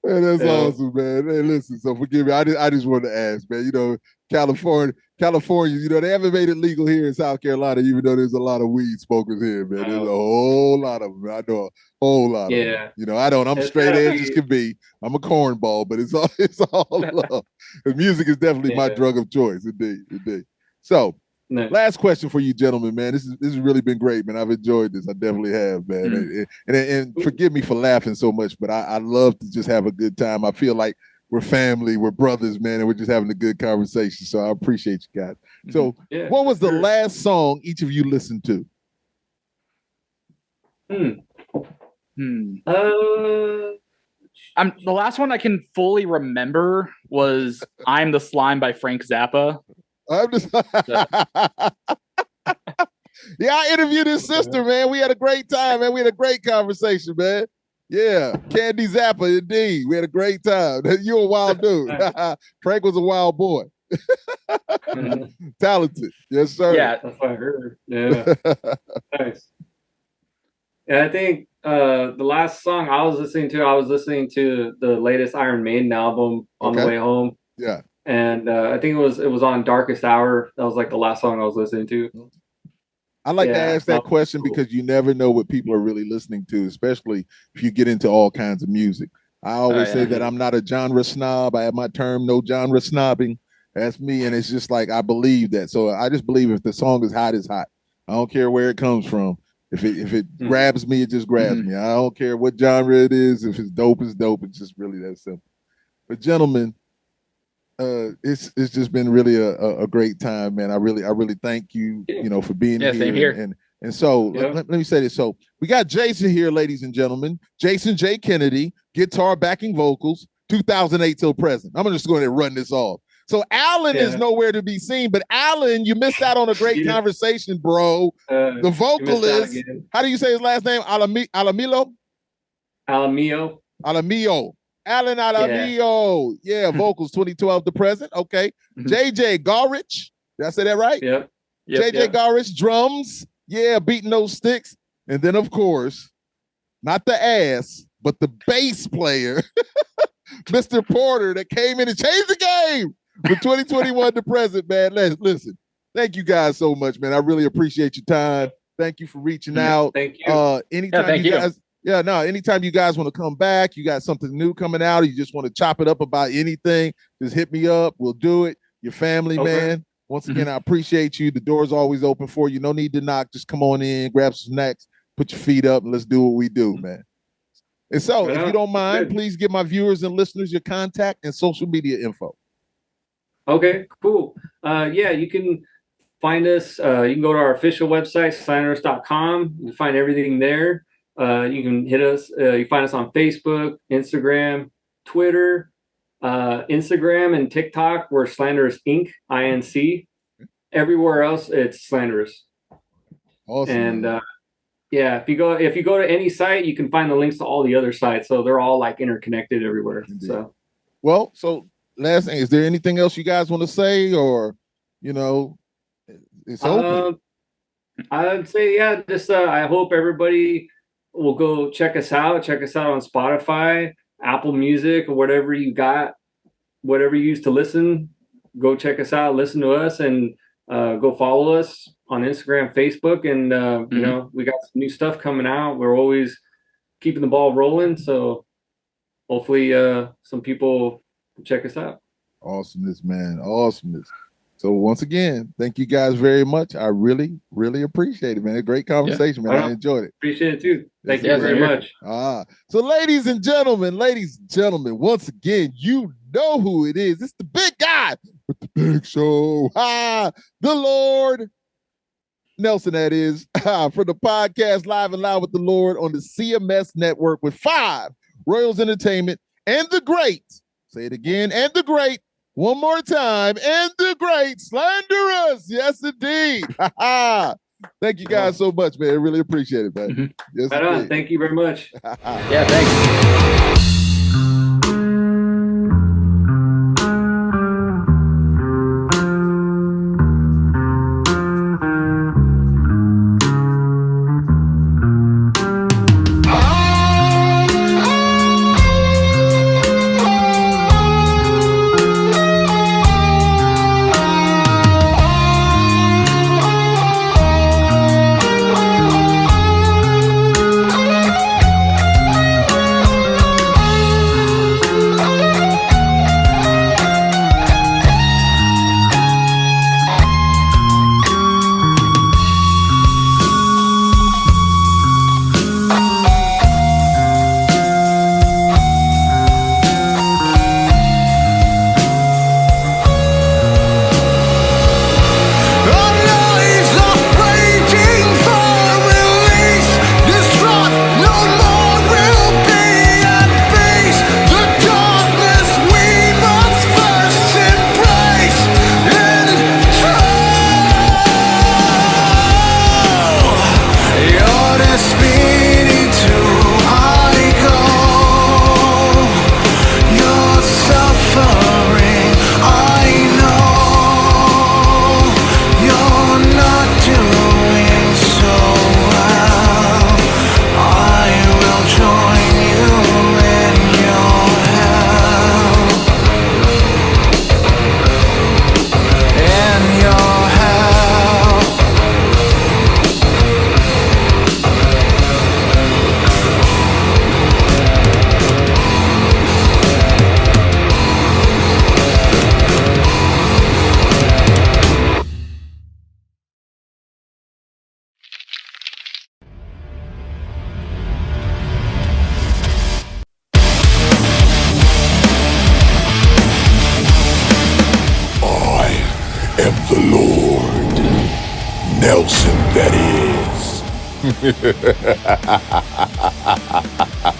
Man, that's awesome, man. Hey, listen, so forgive me. I just wanted to ask, man. You know, California, you know, they haven't made it legal here in South Carolina, even though there's a lot of weed smokers here, man. There's a whole lot of them. I know a whole lot of them. You know, I'm straight edge as can be. I'm a cornball, but it's all love. The music is definitely my drug of choice, indeed. So, last question for you, gentlemen, man. This has really been great, man. I've enjoyed this. I definitely have, man. And forgive me for laughing so much, but I love to just have a good time. I feel like we're family, we're brothers, man, and we're just having a good conversation. So I appreciate you guys. So what was the last song each of you listened to? The last one I can fully remember was I'm the Slime by Frank Zappa. I'm just yeah, I interviewed his sister, man. We had a great time, man. We had a great conversation, man. Yeah, Candy Zappa, indeed. We had a great time. You're a wild dude. Frank was a wild boy. Talented. Yes, sir. Yeah, that's what I heard. Yeah. Nice. Yeah, I think the last song I was listening to the latest Iron Maiden album on the way home. Yeah. And I think it was on Darkest Hour. That was like the last song I was listening to. I like to ask that question because you never know what people are really listening to, especially if you get into all kinds of music. I always say that I'm not a genre snob. I have my term, no genre snobbing. That's me. And it's just like, I believe that. So I just believe if the song is hot, it's hot. I don't care where it comes from. If it grabs me, it just grabs me. I don't care what genre it is. If it's dope, it's dope. It's just really that simple. But gentlemen, it's just been really a great time, man. I really thank you, for being here. Same here. And so let me say this. So we got Jason here, ladies and gentlemen. Jason J. Kennedy, guitar, backing vocals, 2008 till present. I'm just going to run this off. So Alan is nowhere to be seen, but Alan, you missed out on a great conversation, bro. The vocalist, how do you say his last name? Alamillo? Alamillo. Alan Alamillo. Yeah, vocals 2012 to present. Okay. JJ Garrich. Did I say that right? Yep. JJ Garrich, drums. Yeah, beating those sticks. And then, of course, not the ass, but the bass player, Mr. Porter, that came in and changed the game from 2021 to present, man. Listen, thank you guys so much, man. I really appreciate your time. Thank you for reaching out. Thank you. Anytime anytime you guys want to come back, you got something new coming out, or you just want to chop it up about anything, just hit me up. We'll do it. Your family, man. Once again, I appreciate you. The door's always open for you. No need to knock. Just come on in, grab some snacks, put your feet up, and let's do what we do, man. And so, if you don't mind, please give my viewers and listeners your contact and social media info. Okay, cool. Yeah, you can find us. You can go to our official website, slanderus.com. You can find everything there. You can hit us. You find us on Facebook, Instagram, Twitter, Instagram, and TikTok. We're Slanderus Inc. INC. Everywhere else, it's Slanderus. Awesome. And yeah, if you go to any site, you can find the links to all the other sites. So they're all like interconnected everywhere. Indeed. So, well, so last thing, is there anything else you guys want to say, or it's open? I'd say, yeah, just I hope everybody will go check us out. Check us out on Spotify, Apple Music, or whatever you got, whatever you use to listen. Go check us out, listen to us, and go follow us on Instagram, Facebook, and you know, we got some new stuff coming out. We're always keeping the ball rolling, so hopefully some people check us out. Awesomeness, man. Awesomeness. So once again, thank you guys very much. I really, really appreciate it, man. A great conversation, man. I enjoyed it. Appreciate it too. Thank you very much. So ladies and gentlemen, once again, you know who it is. It's the big guy with the big show. The Lord Nelson, that is, for the podcast Live and Loud with the Lord on the CMS network with 5 Royals Entertainment and the great, say it again, and the great, one more time, and the great Slanderus. Yes, indeed. Thank you guys so much, man. I really appreciate it, man. Yes, right on. Thank you very much. Yeah, thanks. The Lord Nelson, that is.